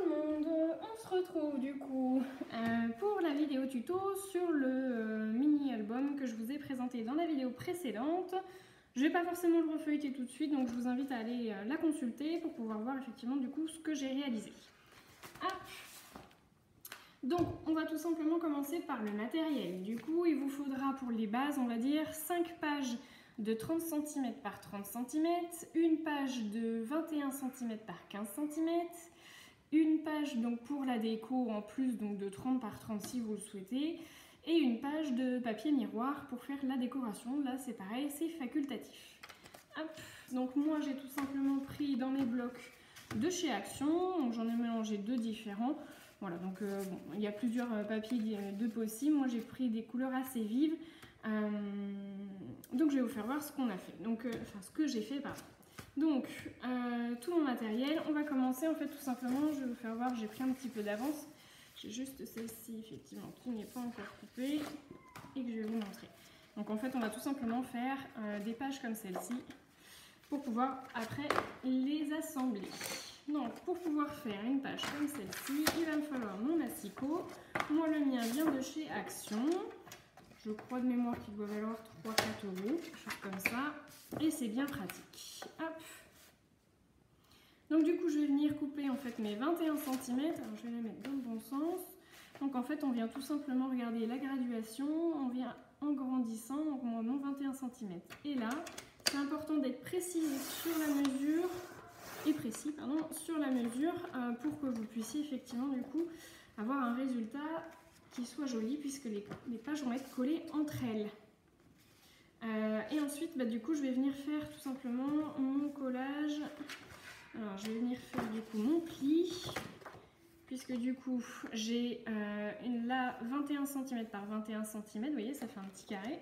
le monde, on se retrouve du coup pour la vidéo tuto sur le mini-album que je vous ai présenté dans la vidéo précédente. Je ne vais pas forcément le refeuilleter tout de suite, donc je vous invite à aller la consulter pour pouvoir voir effectivement du coup ce que j'ai réalisé. Donc on va tout simplement commencer par le matériel. Du coup il vous faudra pour les bases, on va dire 5 pages de 30 cm par 30 cm, une page de 21 cm par 15 cm, une page donc pour la déco en plus donc de 30 par 30 si vous le souhaitez, et une page de papier miroir pour faire la décoration. Là c'est pareil, c'est facultatif. Hop. Donc moi j'ai tout simplement pris dans mes blocs de chez Action, donc j'en ai mélangé deux différents. Voilà, donc bon, il y a plusieurs papiers de possibles. Moi j'ai pris des couleurs assez vives. Donc je vais vous faire voir ce qu'on a fait. Donc, enfin ce que j'ai fait, pardon. Donc tout mon matériel, on va commencer en fait tout simplement. Je vais vous faire voir, j'ai pris un petit peu d'avance. J'ai juste celle-ci effectivement qui n'est pas encore coupée et que je vais vous montrer. Donc en fait on va tout simplement faire des pages comme celle-ci pour pouvoir après les assembler. Donc pour pouvoir faire une page comme celle-ci, il va me falloir mon massicot. Moi le mien vient de chez Action. Je crois de mémoire qu'il doit valoir 3-4 €, quelque chose comme ça. Et c'est bien pratique. Hop. Donc du coup je vais venir couper en fait mes 21 cm. Alors je vais les mettre dans le bon sens. Donc en fait on vient tout simplement regarder la graduation. On vient en grandissant. Donc moi mon 21 cm est là. C'est important d'être précis sur la mesure. Et précis pardon, sur la mesure pour que vous puissiez effectivement du coup avoir un résultat qui soit joli puisque les pages vont être collées entre elles. Et ensuite du coup je vais venir faire tout simplement mon collage. Alors je vais venir faire du coup mon pli puisque du coup j'ai là 21 cm par 21 cm, vous voyez ça fait un petit carré.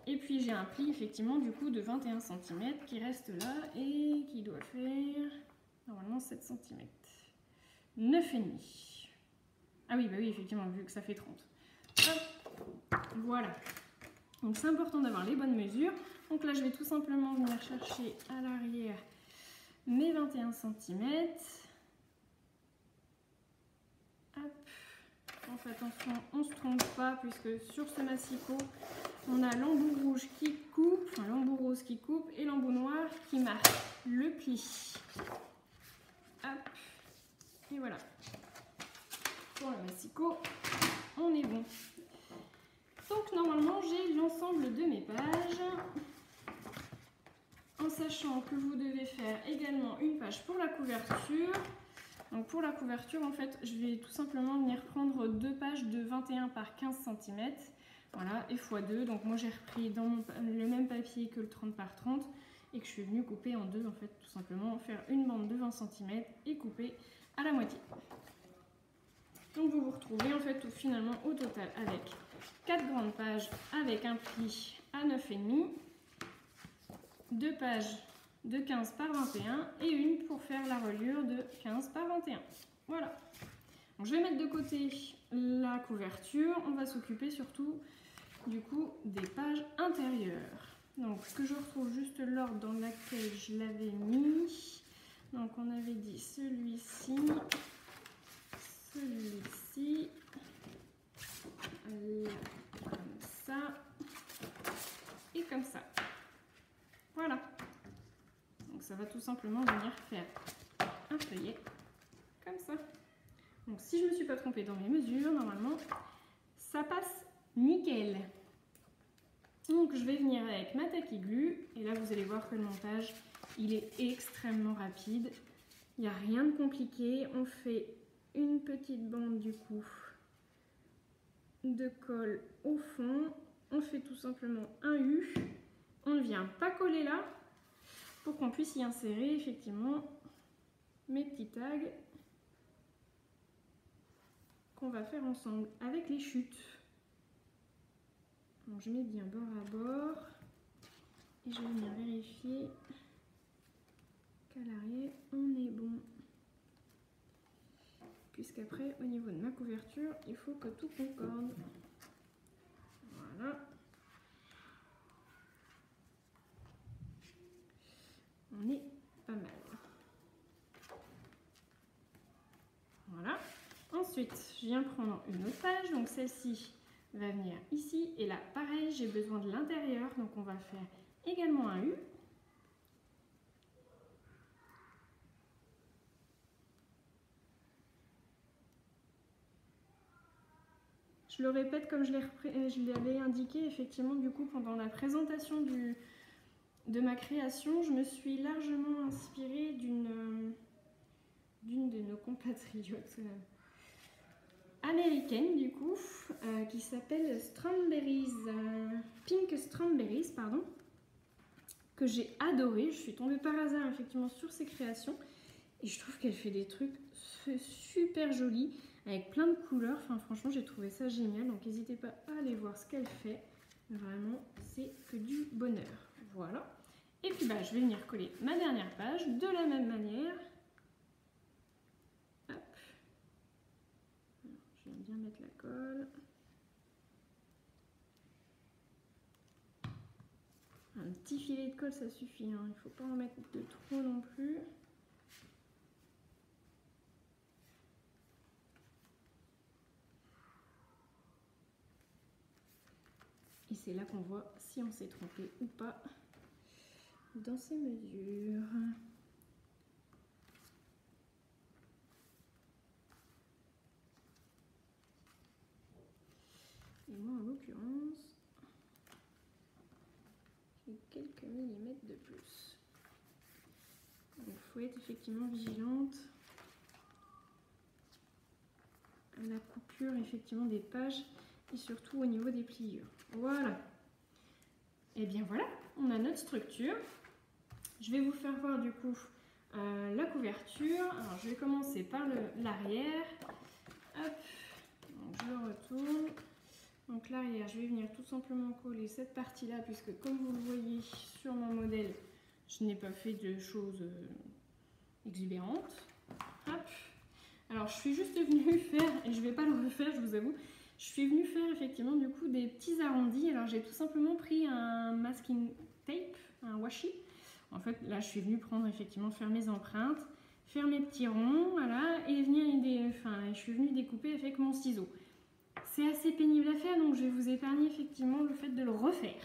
Et puis j'ai un pli effectivement du coup de 21 cm qui reste là et qui doit faire normalement 7 cm. 9,5. Ah oui, bah oui, effectivement, vu que ça fait 30. Hop, voilà. Donc c'est important d'avoir les bonnes mesures. Donc là je vais tout simplement venir chercher à l'arrière mes 21 cm. Hop. En fait, attention, on ne se trompe pas puisque sur ce massicot, on a l'embout rouge qui coupe, enfin l'embout rose qui coupe et l'embout noir qui marque le pli. Hop. Et voilà. Pour le massicot, on est bon. Donc normalement, j'ai l'ensemble de mes pages. En sachant que vous devez faire également une page pour la couverture. Donc pour la couverture, en fait, je vais tout simplement venir prendre deux pages de 21 par 15 cm. Voilà, et x2. Donc moi j'ai repris dans le même papier que le 30 par 30 et que je suis venue couper en deux, en fait, tout simplement faire une bande de 20 cm et couper à la moitié. Donc vous vous retrouvez en fait finalement au total avec 4 grandes pages avec un pli à 9,5, 2 pages de 15 par 21 et une pour faire la reliure de 15 par 21. Voilà. Donc je vais mettre de côté la couverture, on va s'occuper surtout du coup des pages intérieures. Donc que je retrouve juste l'ordre dans lequel je l'avais mis. Donc on avait dit celui-ci, celui-ci, comme ça et comme ça. Voilà. Donc ça va tout simplement venir faire un feuillet comme ça. Donc si je ne me suis pas trompée dans mes mesures, normalement ça passe nickel. Donc je vais venir avec ma tacky glue et là vous allez voir que le montage il est extrêmement rapide. Il n'y a rien de compliqué. On fait une petite bande du coup de colle au fond. On fait tout simplement un U. On ne vient pas coller là pour qu'on puisse y insérer effectivement mes petits tags qu'on va faire ensemble avec les chutes. Donc je mets bien bord à bord et je vais venir vérifier qu'à l'arrière on est bon. Puisqu'après au niveau de ma couverture il faut que tout concorde. Voilà. On est pas mal. Ensuite, je viens prendre une autre page, donc celle-ci va venir ici. Et là, pareil, j'ai besoin de l'intérieur, donc on va faire également un U. Je le répète comme je l'avais indiqué, effectivement, du coup, pendant la présentation de ma création, je me suis largement inspirée d'une de nos compatriotes américaine, du coup, qui s'appelle Pink Strawberries, pardon, que j'ai adoré. Je suis tombée par hasard, effectivement, sur ses créations, et je trouve qu'elle fait des trucs super jolis, avec plein de couleurs. Enfin, franchement, j'ai trouvé ça génial, donc n'hésitez pas à aller voir ce qu'elle fait. Vraiment, c'est que du bonheur. Voilà. Et puis, bah, je vais venir coller ma dernière page de la même manière. Hop. Je vais bien mettre la colle. Un petit filet de colle, ça suffit, hein. Il ne faut pas en mettre de trop non plus. Et c'est là qu'on voit si on s'est trompé ou pas dans ces mesures. Et moi, en l'occurrence, j'ai quelques millimètres de plus. Il faut être effectivement vigilante à la coupure effectivement des pages et surtout au niveau des pliures. Voilà. Et bien voilà, on a notre structure. Je vais vous faire voir du coup la couverture. Alors je vais commencer par l'arrière. Hop, donc je le retourne. Donc l'arrière, je vais venir tout simplement coller cette partie-là, puisque comme vous le voyez sur mon modèle, je n'ai pas fait de choses exubérantes. Hop. Alors je suis juste venue faire, et je ne vais pas le refaire, je vous avoue, je suis venue faire effectivement du coup des petits arrondis. Alors j'ai tout simplement pris un masking tape, un washi. En fait là je suis venue prendre effectivement, faire mes empreintes, faire mes petits ronds, voilà, et je suis venue découper avec mon ciseau. C'est assez pénible à faire, donc je vais vous épargner effectivement le fait de le refaire.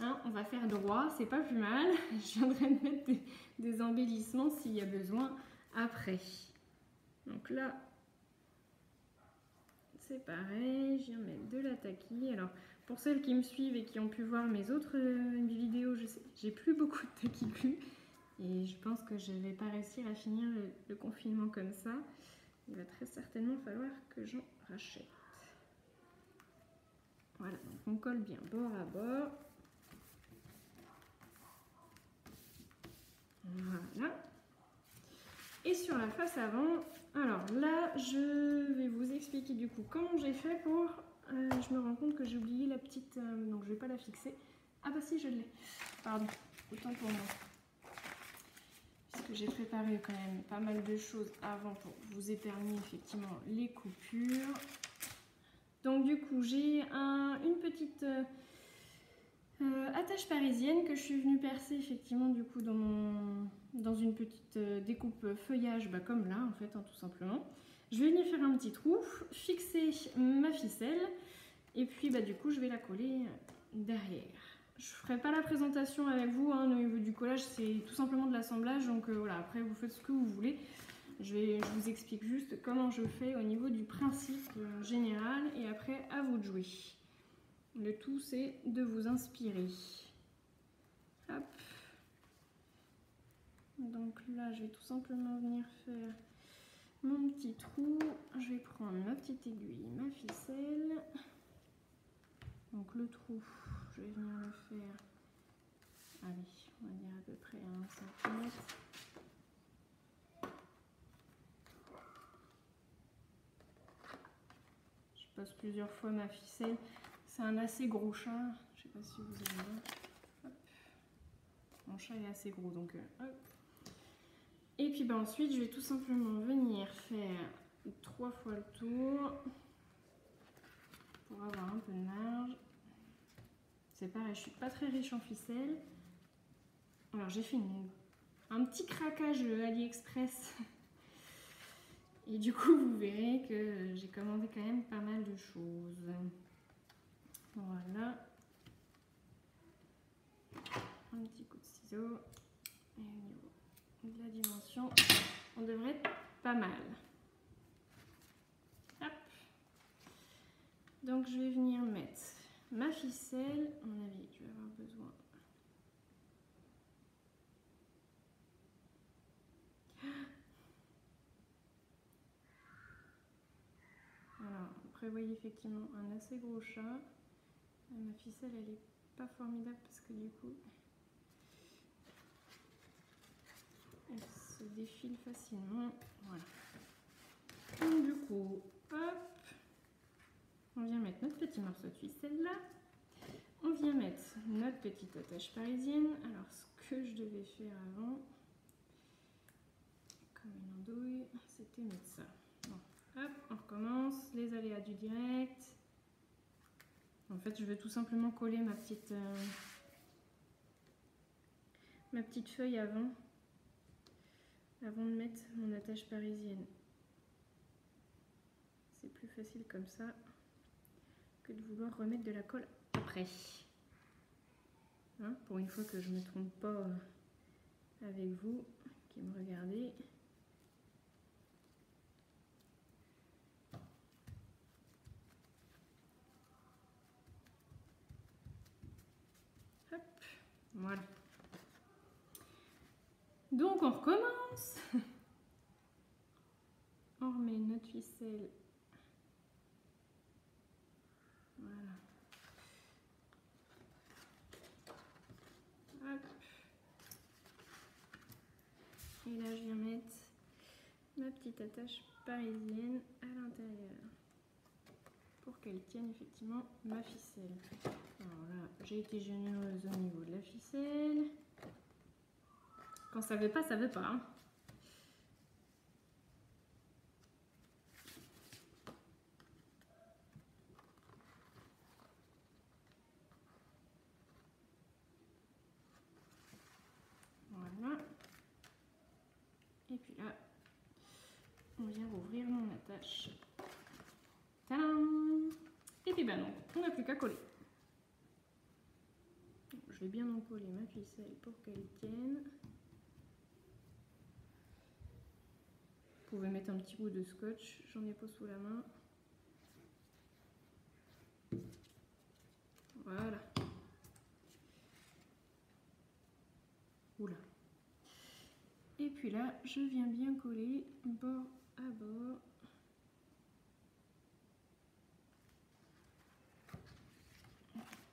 Hein, on va faire droit, c'est pas plus mal. Je viendrai mettre des embellissements s'il y a besoin après. Donc là, c'est pareil, je viens mettre de la taquille. Alors, pour celles qui me suivent et qui ont pu voir mes autres vidéos, j'ai plus beaucoup de taquille glu. Et je pense que je ne vais pas réussir à finir le confinement comme ça. Il va très certainement falloir que j'en rachète. Voilà, donc on colle bien bord à bord. Voilà. Et sur la face avant, alors là, je vais vous expliquer du coup comment j'ai fait pour... je me rends compte que j'ai oublié la petite... donc je ne vais pas la fixer. Ah bah si, je l'ai. Pardon, autant pour moi. Puisque j'ai préparé quand même pas mal de choses avant pour vous épargner effectivement les coupures. Donc du coup, j'ai une petite attache parisienne que je suis venue percer effectivement du coup dans une petite découpe feuillage, bah, comme là en fait, hein, tout simplement. Je vais venir faire un petit trou, fixer ma ficelle et puis bah, du coup je vais la coller derrière. Je ne ferai pas la présentation avec vous, hein, au niveau du collage, c'est tout simplement de l'assemblage, donc voilà, après vous faites ce que vous voulez. Je vous explique juste comment je fais au niveau du principe général et après à vous de jouer. Le tout c'est de vous inspirer. Hop. Donc là je vais tout simplement venir faire mon petit trou. Je vais prendre ma petite aiguille, ma ficelle. Donc le trou, je vais venir le faire, allez, on va dire à peu près à 1 cm. Je passe plusieurs fois ma ficelle. C'est un assez gros chat. Je sais pas si vous allez voir. Hop. Mon chat est assez gros, donc hop. Et puis bah, ensuite, je vais tout simplement venir faire 3 fois le tour pour avoir un peu de marge. C'est pareil, je suis pas très riche en ficelle. Alors j'ai fait un petit craquage AliExpress. Et du coup, vous verrez que j'ai commandé quand même pas mal de choses. Voilà. Un petit coup de ciseau. Et au niveau de la dimension, on devrait être pas mal. Hop. Donc je vais venir mettre ma ficelle. À mon avis, je vais avoir besoin. Alors, vous prévoyez effectivement un assez gros chat. Ma ficelle, elle est pas formidable parce que du coup, elle se défile facilement. Voilà. Donc du coup, hop, on vient mettre notre petit morceau de ficelle là. On vient mettre notre petite attache parisienne. Alors, ce que je devais faire avant, comme une andouille, c'était mettre ça. Bon, hop, on recommence. Les aléas du direct. En fait, je vais tout simplement coller ma petite feuille avant de mettre mon attache parisienne. C'est plus facile comme ça que de vouloir remettre de la colle après. Hein, pour une fois que je ne me trompe pas avec vous qui me regardez. Hop, voilà. Donc on recommence. On remet notre ficelle. Voilà. Hop. Et là je viens mettre ma petite attache parisienne à l'intérieur pour qu'elle tienne effectivement ma ficelle. Alors là, j'ai été généreuse au niveau de la ficelle. Quand ça veut pas, ça veut pas. Hein. Voilà. Et puis là, on vient rouvrir mon attache. Tadam! Et puis ben non, on n'a plus qu'à coller. Je vais bien encoller ma ficelle pour qu'elle tienne. Vous pouvez mettre un petit bout de scotch, j'en ai pas sous la main. Voilà. Oula. Et puis là, je viens bien coller bord à bord.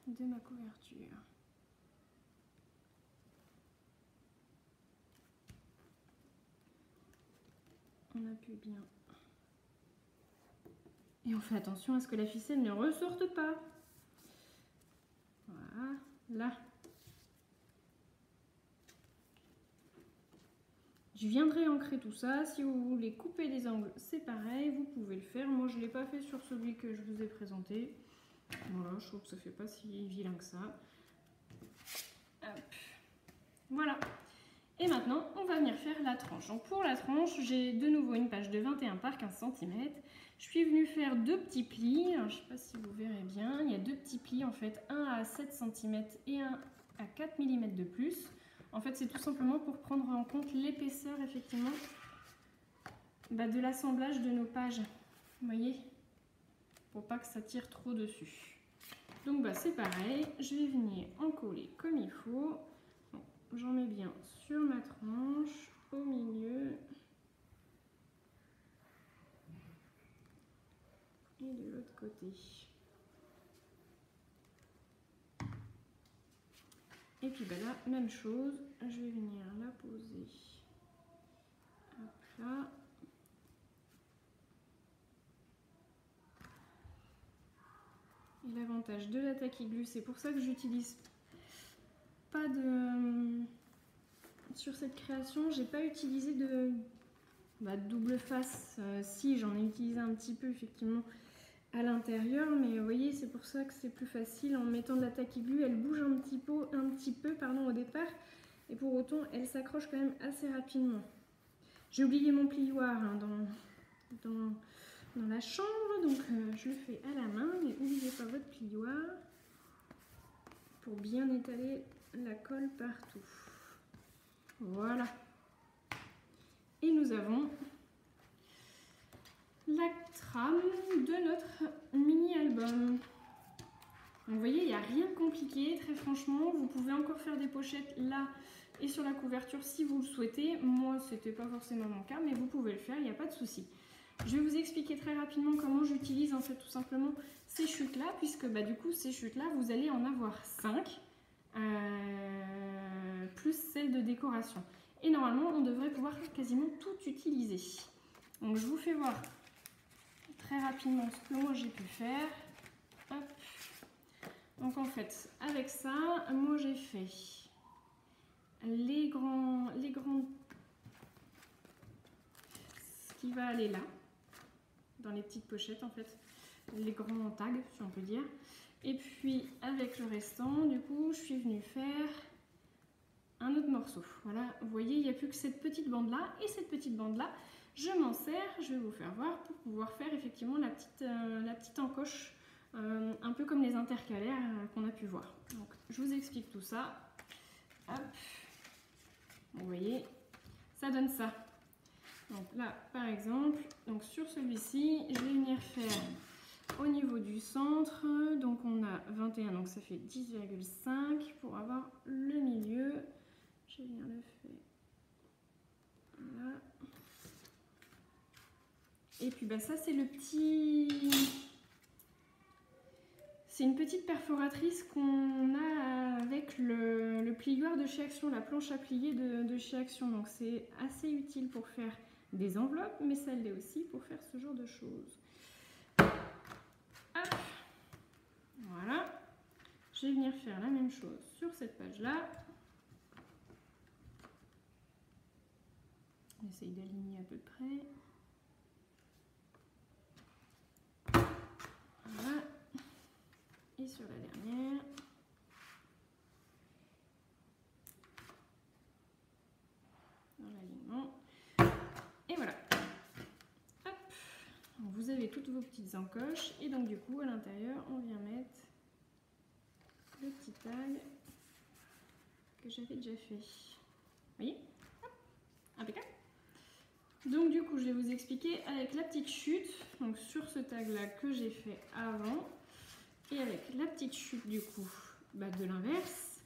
De ma couverture. On appuie bien. Et on fait attention à ce que la ficelle ne ressorte pas. Voilà, là. Je viendrai ancrer tout ça. Si vous voulez couper des angles, c'est pareil, vous pouvez le faire. Moi, je ne l'ai pas fait sur celui que je vous ai présenté. Voilà, je trouve que ça fait pas si vilain que ça. Hop. Voilà. Et maintenant, on va venir faire la tranche. Donc pour la tranche, j'ai de nouveau une page de 21 par 15 cm. Je suis venue faire deux petits plis. Alors, je ne sais pas si vous verrez bien. Il y a deux petits plis, en fait, un à 7 cm et un à 4 mm de plus. En fait, c'est tout simplement pour prendre en compte l'épaisseur, effectivement, de l'assemblage de nos pages. Vous voyez? Pour pas que ça tire trop dessus. Donc, c'est pareil. Je vais venir en coller comme il faut. J'en mets bien sur ma tranche, au milieu. Et de l'autre côté. Et puis là, même chose, je vais venir la poser. Hop là. Et l'avantage de la tacky glue, c'est pour ça que j'utilise pas de... Sur cette création, j'ai pas utilisé de double face. Si, j'en ai utilisé un petit peu, effectivement, à l'intérieur, mais vous voyez, c'est pour ça que c'est plus facile. En mettant de la tacky glue, elle bouge un petit peu au départ, et pour autant, elle s'accroche quand même assez rapidement. J'ai oublié mon plioir dans la chambre, donc je le fais à la main, mais n'oubliez pas votre plioir pour bien étaler la colle partout. Voilà. Et nous avons la trame de notre mini-album. Vous voyez, il n'y a rien de compliqué, très franchement. Vous pouvez encore faire des pochettes là et sur la couverture si vous le souhaitez. Moi, ce n'était pas forcément mon cas, mais vous pouvez le faire, il n'y a pas de souci. Je vais vous expliquer très rapidement comment j'utilise en fait tout simplement ces chutes-là, puisque bah, du coup, ces chutes-là, vous allez en avoir 5, plus celles de décoration. Et normalement, on devrait pouvoir quasiment tout utiliser. Donc, je vous fais voir très rapidement ce que moi j'ai pu faire. Hop. Donc en fait, avec ça, moi j'ai fait les grands, ce qui va aller là, dans les petites pochettes en fait, les grands tags si on peut dire. Et puis avec le restant, du coup, je suis venue faire un autre morceau. Voilà, vous voyez, il n'y a plus que cette petite bande là, et cette petite bande là, je m'en sers, je vais vous faire voir pour pouvoir faire effectivement la petite encoche. Un peu comme les intercalaires qu'on a pu voir. Donc, je vous explique tout ça. Hop. Vous voyez, ça donne ça. Donc là, par exemple, donc sur celui-ci, je vais venir faire au niveau du centre. Donc on a 21, donc ça fait 10,5 pour avoir le milieu. Je vais venir le faire là. Et puis bah, ça, c'est le petit... C'est une petite perforatrice qu'on a avec le plioir de chez Action, la planche à plier de chez Action. Donc c'est assez utile pour faire des enveloppes, mais ça l'est aussi pour faire ce genre de choses. Hop. Voilà. Je vais venir faire la même chose sur cette page-là. On essaye d'aligner à peu près. Voilà. Et sur la dernière. Dans l'alignement. Et voilà. Hop. Donc vous avez toutes vos petites encoches. Et donc du coup, à l'intérieur, on vient mettre le petit tag que j'avais déjà fait. Vous voyez? Hop. Impeccable. Donc du coup, je vais vous expliquer avec la petite chute. Donc sur ce tag-là que j'ai fait avant. Et avec la petite chute du coup bah, de l'inverse,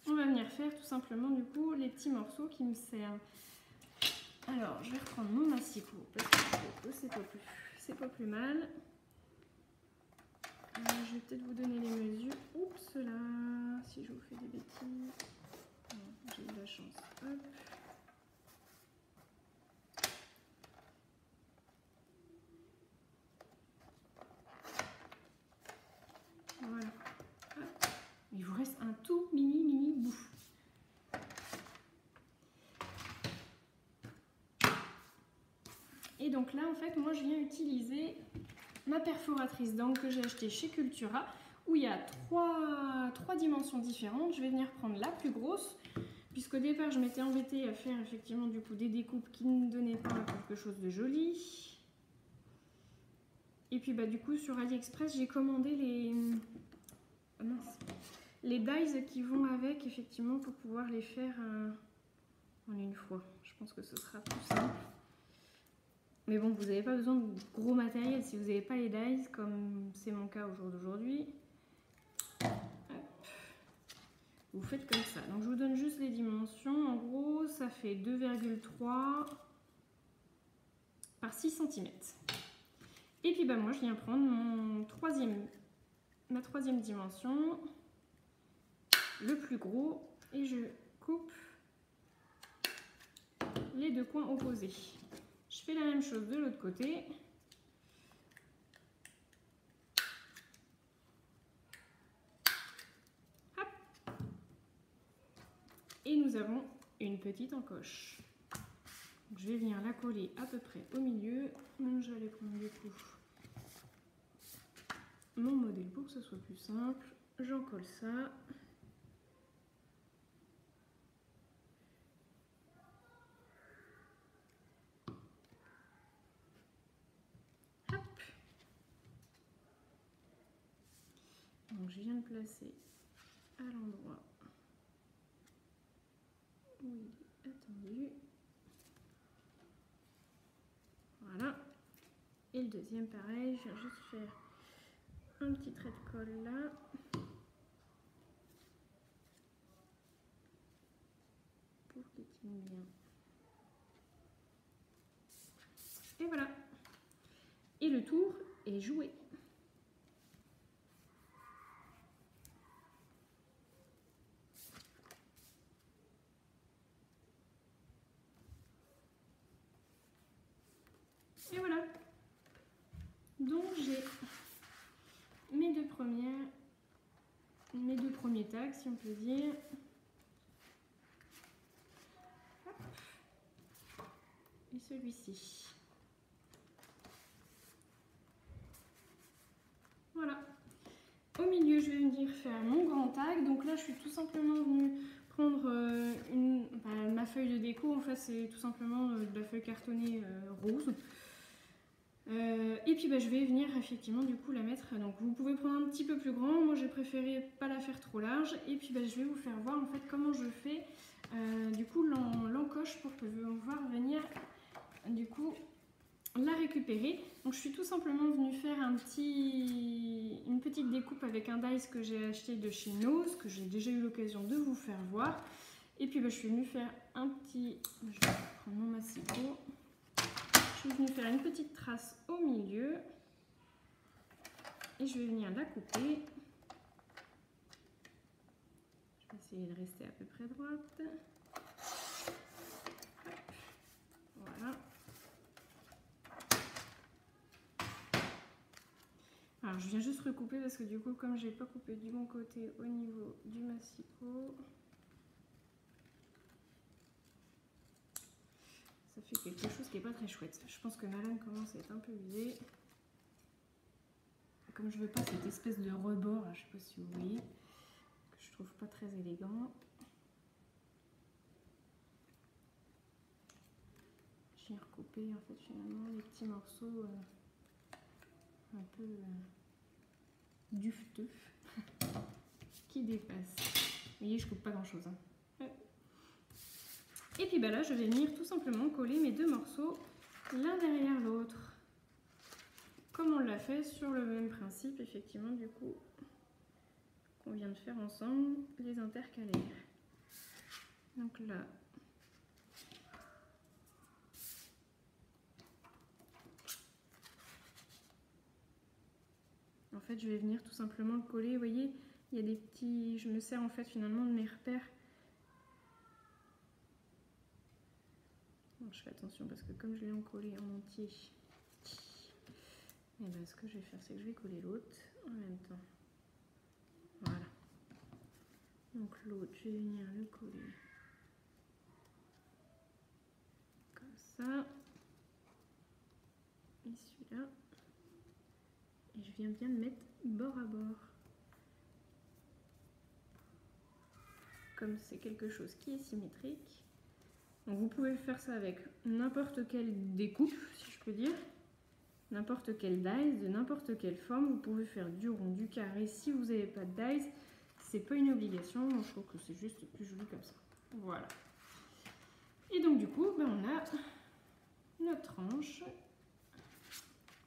on va venir faire tout simplement du coup les petits morceaux qui me servent. Alors je vais reprendre mon massicot parce que c'est pas plus mal. Je vais peut-être vous donner les mesures. Oups là, si je vous fais des bêtises. J'ai eu la chance. Hop. Voilà. Hop. Il vous reste un tout mini bout. Et donc là, en fait, moi, je viens utiliser ma perforatrice d'angle que j'ai achetée chez Cultura, où il y a trois dimensions différentes. Je vais venir prendre la plus grosse, puisqu'au départ, je m'étais embêtée à faire effectivement du coup des découpes qui ne donnaient pas quelque chose de joli. Et puis bah du coup sur AliExpress j'ai commandé les dies qui vont avec effectivement pour pouvoir les faire en une fois. Je pense que ce sera plus simple. Mais bon, vous n'avez pas besoin de gros matériel si vous n'avez pas les dies comme c'est mon cas au jour d'aujourd'hui. Vous faites comme ça. Donc je vous donne juste les dimensions. En gros ça fait 2,3 par 6 cm. Et puis bah moi je viens prendre ma troisième dimension, le plus gros, et je coupe les deux coins opposés. Je fais la même chose de l'autre côté. Hop. Et nous avons une petite encoche. Donc, je vais venir la coller à peu près au milieu. Donc, je vais aller prendre du coup mon modèle pour que ce soit plus simple. J'en colle ça. Hop. je viens de placer à l'endroit où il est attendu. Voilà. Et le deuxième, pareil, je viens juste faire un petit trait de colle là. Pour qu'il tienne bien. Et voilà. Et le tour est joué. Et voilà. Donc j'ai mes deux premiers tags, si on peut dire. Hop. Et celui-ci. Voilà. Au milieu, je vais venir faire mon grand tag. Donc là, je suis tout simplement venue prendre ma feuille de déco. En fait, c'est tout simplement de la feuille cartonnée rose. Et puis je vais venir effectivement du coup la mettre. Donc vous pouvez prendre un petit peu plus grand. Moi, j'ai préféré pas la faire trop large. Et puis je vais vous faire voir en fait comment je fais du coup l'encoche pour que vous voir venir du coup la récupérer. Donc je suis tout simplement venue faire une petite découpe avec un dies que j'ai acheté de chez Nose, que j'ai déjà eu l'occasion de vous faire voir. Et puis je suis venue faire un petit... Je vais prendre mon massicot. Je suis venue faire une petite trace au milieu. Et je vais venir la couper. Je vais essayer de rester à peu près droite. Voilà. Alors je viens juste recouper parce que du coup comme j'ai pas coupé du bon côté au niveau du massicot, ça fait quelque chose qui est pas très chouette. Je pense que ma lame commence à être un peu usée. Comme je veux pas cette espèce de rebord, là, je sais pas si vous voyez, que je trouve pas très élégant. Je viens recouper en fait finalement les petits morceaux un peu dufteux qui dépassent. Vous voyez, je coupe pas grand chose. Hein. Et puis là, je vais venir tout simplement coller mes deux morceaux l'un derrière l'autre. Comme on l'a fait sur le même principe, effectivement, du coup, qu'on vient de faire ensemble, les intercalaires. Donc là, en fait, je vais venir tout simplement coller. Vous voyez, il y a des petits... Je me sers en fait finalement de mes repères. Bon, je fais attention parce que comme je l'ai encollé en entier, et ben, ce que je vais faire, c'est que je vais coller l'autre en même temps. Voilà. Donc l'autre, je vais venir le coller comme ça. Et celui-là. Et je viens bien le mettre bord à bord. Comme c'est quelque chose qui est symétrique. Donc vous pouvez faire ça avec n'importe quelle découpe, si je peux dire. N'importe quel dies, de n'importe quelle forme. Vous pouvez faire du rond, du carré. Si vous n'avez pas de dies, c'est pas une obligation. Moi, je trouve que c'est juste plus joli comme ça. Voilà. Et donc du coup, on a notre tranche,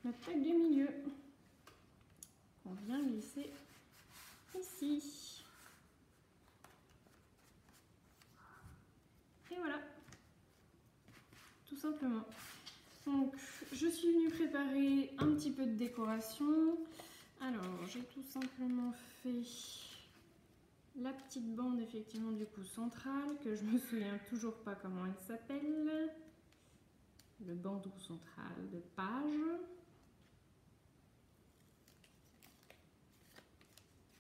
notre tag du milieu. On vient glisser ici. Et voilà. Tout simplement. Donc, je suis venue préparer un petit peu de décoration. Alors, j'ai tout simplement fait la petite bande, effectivement, du coup, centrale, que je me souviens toujours pas comment elle s'appelle. Le bandeau central de page.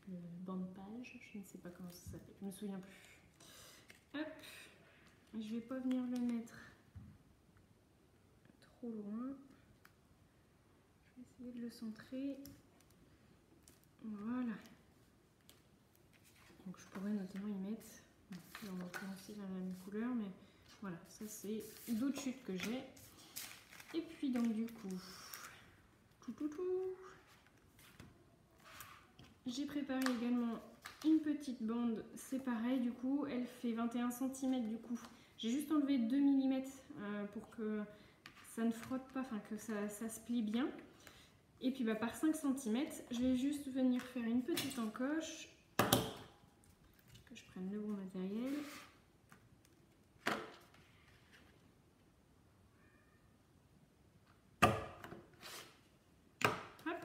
Le banc de page, je ne sais pas comment ça s'appelle, je me souviens plus. Hop, je vais pas venir le mettre trop loin. Je vais essayer de le centrer. Voilà. Donc je pourrais notamment y mettre, on va commencer la même couleur, mais voilà, ça c'est d'autres chutes que j'ai. Et puis donc du coup, tout. J'ai préparé également une petite bande, c'est pareil du coup, elle fait 21 cm du coup. J'ai juste enlevé 2 mm pour que ça ne frotte pas, enfin que ça se plie bien. Et puis bah, par 5 cm, je vais juste venir faire une petite encoche. Que je prenne le bon matériel. Hop.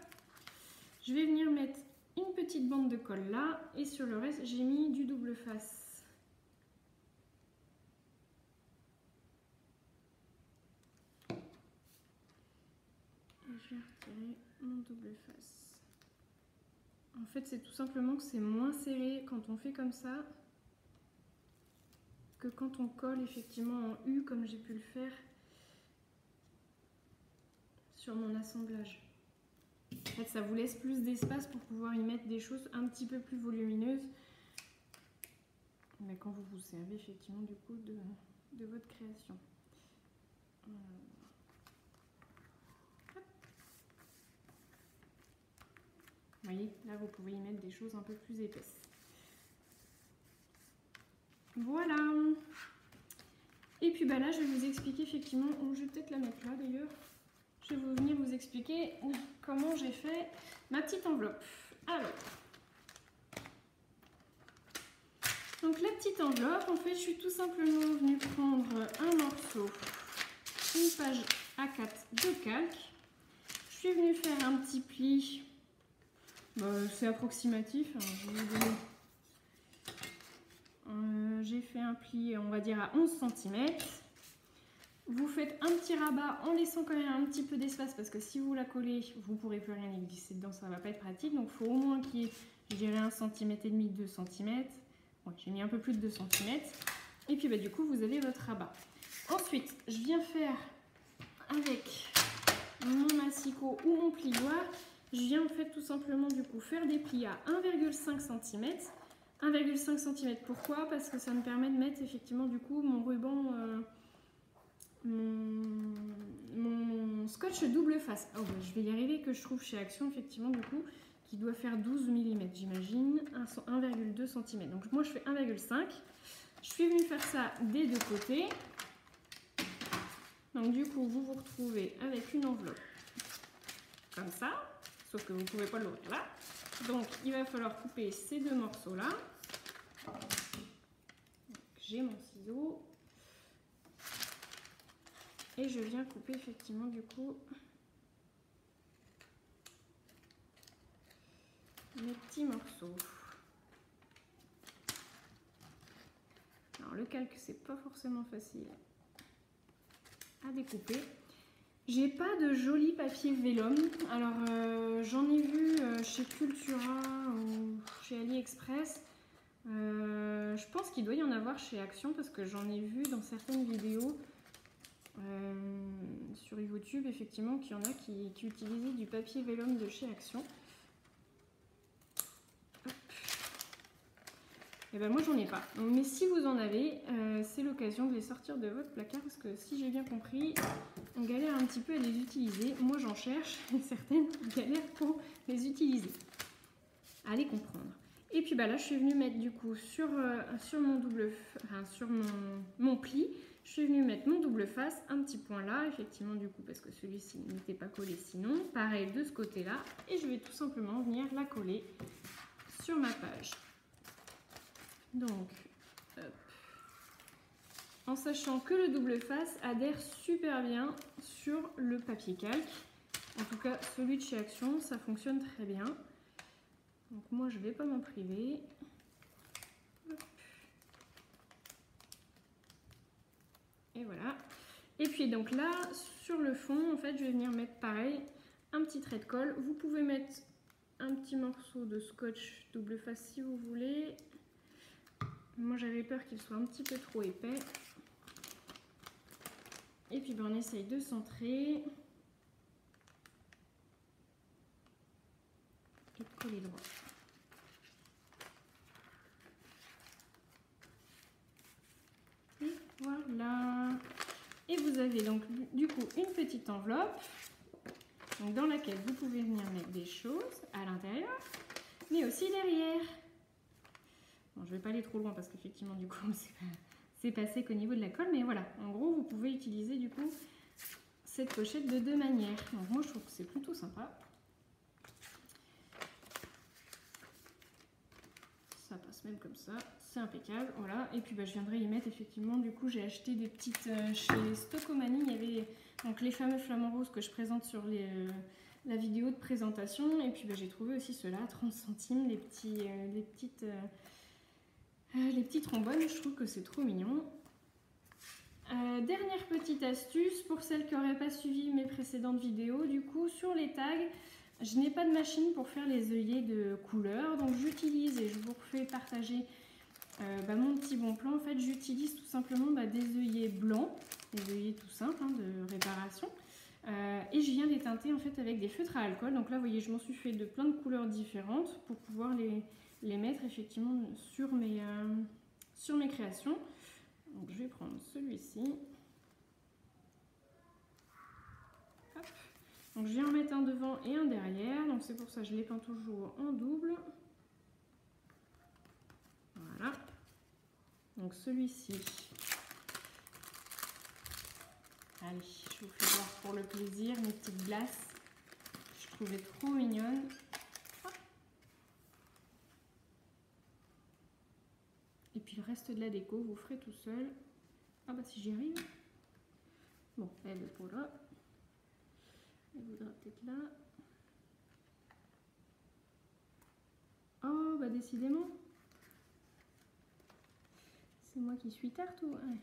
Je vais venir mettre une petite bande de colle là, et sur le reste, j'ai mis du double face. Et je vais retirer mon double face. En fait, c'est tout simplement que c'est moins serré quand on fait comme ça que quand on colle effectivement en U comme j'ai pu le faire sur mon assemblage. En fait, ça vous laisse plus d'espace pour pouvoir y mettre des choses un petit peu plus volumineuses. Mais quand vous vous servez effectivement du coup de votre création. Vous voyez, là vous pouvez y mettre des choses un peu plus épaisses. Voilà. Et puis bah là je vais vous expliquer effectivement, je vais peut-être la mettre là d'ailleurs. Je vais venir vous expliquer comment j'ai fait ma petite enveloppe. Alors, donc la petite enveloppe, en fait, je suis tout simplement venue prendre un morceau, une page A4 de calque. Je suis venue faire un petit pli, c'est approximatif, hein, je vais vous donner. J'ai fait un pli, on va dire à 11 cm. Vous faites un petit rabat en laissant quand même un petit peu d'espace parce que si vous la collez, vous ne pourrez plus rien y glisser dedans, ça ne va pas être pratique. Donc il faut au moins qu'il y ait, je dirais, 1,5 cm, 2 cm. Bon, j'ai mis un peu plus de 2 cm. Et puis bah, du coup, vous avez votre rabat. Ensuite, je viens faire avec mon massicot ou mon plioir, je viens en fait tout simplement du coup faire des plis à 1,5 cm. 1,5 cm, pourquoi? Parce que ça me permet de mettre effectivement du coup mon ruban... mon scotch double face. Oh, bah, je vais y arriver, que je trouve chez Action effectivement du coup qui doit faire 12 mm j'imagine, 1,2 cm. Donc moi je fais 1,5. Je suis venue faire ça des deux côtés. Donc du coup vous vous retrouvez avec une enveloppe comme ça, sauf que vous ne pouvez pas l'ouvrir là. Donc il va falloir couper ces deux morceaux là. J'ai mon ciseau. Et je viens couper effectivement du coup mes petits morceaux. Alors le calque c'est pas forcément facile à découper. J'ai pas de joli papier vélum. Alors j'en ai vu chez Cultura ou chez AliExpress. Je pense qu'il doit y en avoir chez Action parce que j'en ai vu dans certaines vidéos. Sur YouTube effectivement qu'il y en a qui utilisaient du papier vélum de chez Action. Et ben moi j'en ai pas, mais si vous en avez, c'est l'occasion de les sortir de votre placard parce que si j'ai bien compris, on galère un petit peu à les utiliser. Moi j'en cherche et certaines galèrent pour les utiliser, à les comprendre. Et puis bah là je suis venue mettre du coup sur mon sur mon pli. Je suis venue mettre mon double face, un petit point là, effectivement du coup parce que celui-ci n'était pas collé sinon. Pareil de ce côté-là et je vais tout simplement venir la coller sur ma page. Donc, hop. En sachant que le double face adhère super bien sur le papier calque. En tout cas celui de chez Action, ça fonctionne très bien. Donc moi je ne vais pas m'en priver. Hop. Et voilà. Et puis donc là, sur le fond, en fait, je vais venir mettre pareil, un petit trait de colle. Vous pouvez mettre un petit morceau de scotch double face si vous voulez. Moi, j'avais peur qu'il soit un petit peu trop épais. Et puis, ben, on essaye de centrer. Et de coller droit. Et voilà. Et vous avez donc du coup une petite enveloppe donc, dans laquelle vous pouvez venir mettre des choses à l'intérieur. mais aussi derrière. Bon, je vais pas aller trop loin parce qu'effectivement du coup c'est pas sec au niveau de la colle, mais voilà, en gros vous pouvez utiliser du coup cette pochette de deux manières. Donc moi je trouve que c'est plutôt sympa. Ça passe même comme ça, c'est impeccable, voilà. Et puis je viendrai y mettre effectivement, du coup j'ai acheté des petites, chez Stockomanie, il y avait donc les fameux flamants roses que je présente sur la vidéo de présentation. Et puis j'ai trouvé aussi ceux-là à 30 centimes, les petites trombones, je trouve que c'est trop mignon. Dernière petite astuce pour celles qui n'auraient pas suivi mes précédentes vidéos, du coup sur les tags, je n'ai pas de machine pour faire les œillets de couleur, donc j'utilise, et je vous refais partager mon petit bon plan, en fait j'utilise tout simplement des œillets blancs, des œillets tout simples de réparation, et je viens les teinter en fait avec des feutres à alcool. Donc là vous voyez je m'en suis fait de plein de couleurs différentes pour pouvoir les mettre effectivement sur mes créations. Donc je vais prendre celui-ci. Donc je viens en mettre un devant et un derrière, donc c'est pour ça que je les peins toujours en double. Voilà. Donc celui-ci. Allez, je vous fais voir pour le plaisir mes petites glaces. Je trouvais trop mignonnes. Et puis le reste de la déco, vous ferez tout seul. Ah bah si j'y arrive. Bon, elle est pour là. Elle voudra peut-être là. Oh bah décidément. C'est moi qui suis tarte ou... Ouais.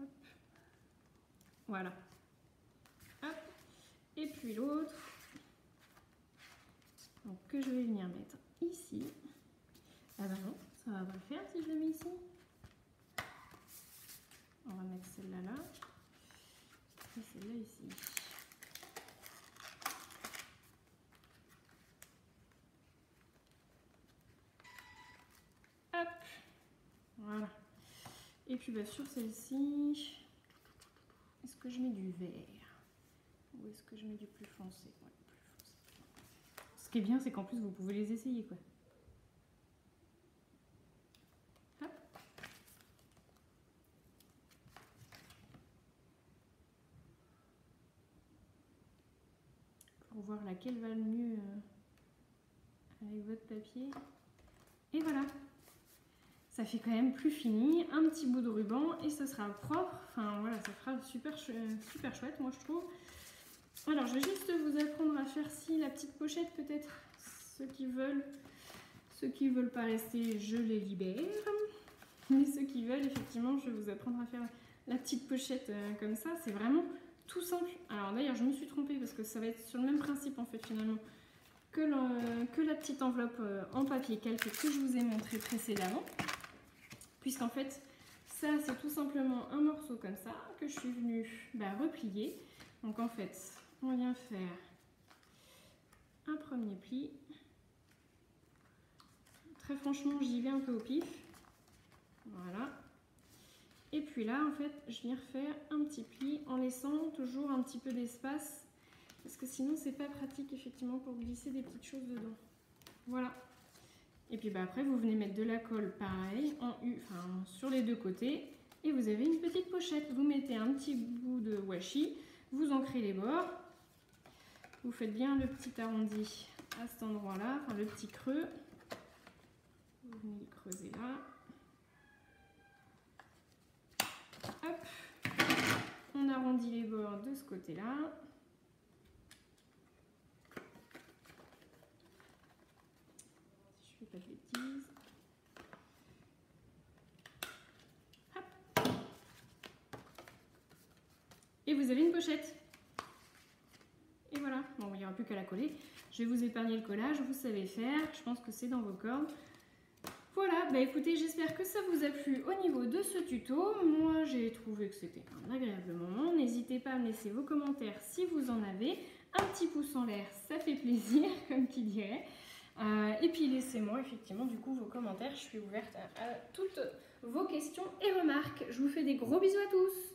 Hop. Voilà. Hop. Et puis l'autre. Donc que je vais venir mettre ici. Ah bah non, ça va pas le faire si je le mets ici. On va mettre celle-là là. Et celle-là ici. Hop. Voilà. Et puis sur celle-ci, est-ce que je mets du vert ou est-ce que je mets du plus foncé? Ouais, plus foncé. Ce qui est bien, c'est qu'en plus vous pouvez les essayer quoi. Hop. Pour voir laquelle va le mieux avec votre papier. Et voilà. Ça fait quand même plus fini, un petit bout de ruban et ce sera propre. Enfin voilà, ça fera super chouette, moi je trouve. Alors je vais juste vous apprendre à faire la petite pochette peut-être. Ceux qui veulent pas rester, je les libère. Mais ceux qui veulent, effectivement, je vais vous apprendre à faire la petite pochette comme ça. C'est vraiment tout simple. Alors d'ailleurs, je me suis trompée parce que ça va être sur le même principe en fait finalement que la petite enveloppe en papier calque que je vous ai montré précédemment. Puisqu'en fait, ça c'est tout simplement un morceau comme ça que je suis venue replier. Donc en fait, on vient faire un premier pli. Très franchement, j'y vais un peu au pif. Voilà. Et puis là, en fait, je viens refaire un petit pli en laissant toujours un petit peu d'espace. Parce que sinon, c'est pas pratique effectivement pour glisser des petites choses dedans. Voilà. Et puis après, vous venez mettre de la colle pareil, sur les deux côtés. Et vous avez une petite pochette. Vous mettez un petit bout de washi, vous ancrez les bords. Vous faites bien le petit arrondi à cet endroit-là, enfin le petit creux. Vous venez le creuser là. Hop. On arrondit les bords de ce côté-là. Pas de bêtises. Hop. Et vous avez une pochette. Et voilà. Bon, il n'y aura plus qu'à la coller. Je vais vous épargner le collage, vous savez faire. Je pense que c'est dans vos cordes. Voilà, écoutez, j'espère que ça vous a plu au niveau de ce tuto. Moi, j'ai trouvé que c'était un agréable moment. N'hésitez pas à me laisser vos commentaires si vous en avez. Un petit pouce en l'air, ça fait plaisir, comme qui dirait. Et puis laissez-moi effectivement du coup vos commentaires, je suis ouverte à toutes vos questions et remarques. Je vous fais des gros bisous à tous.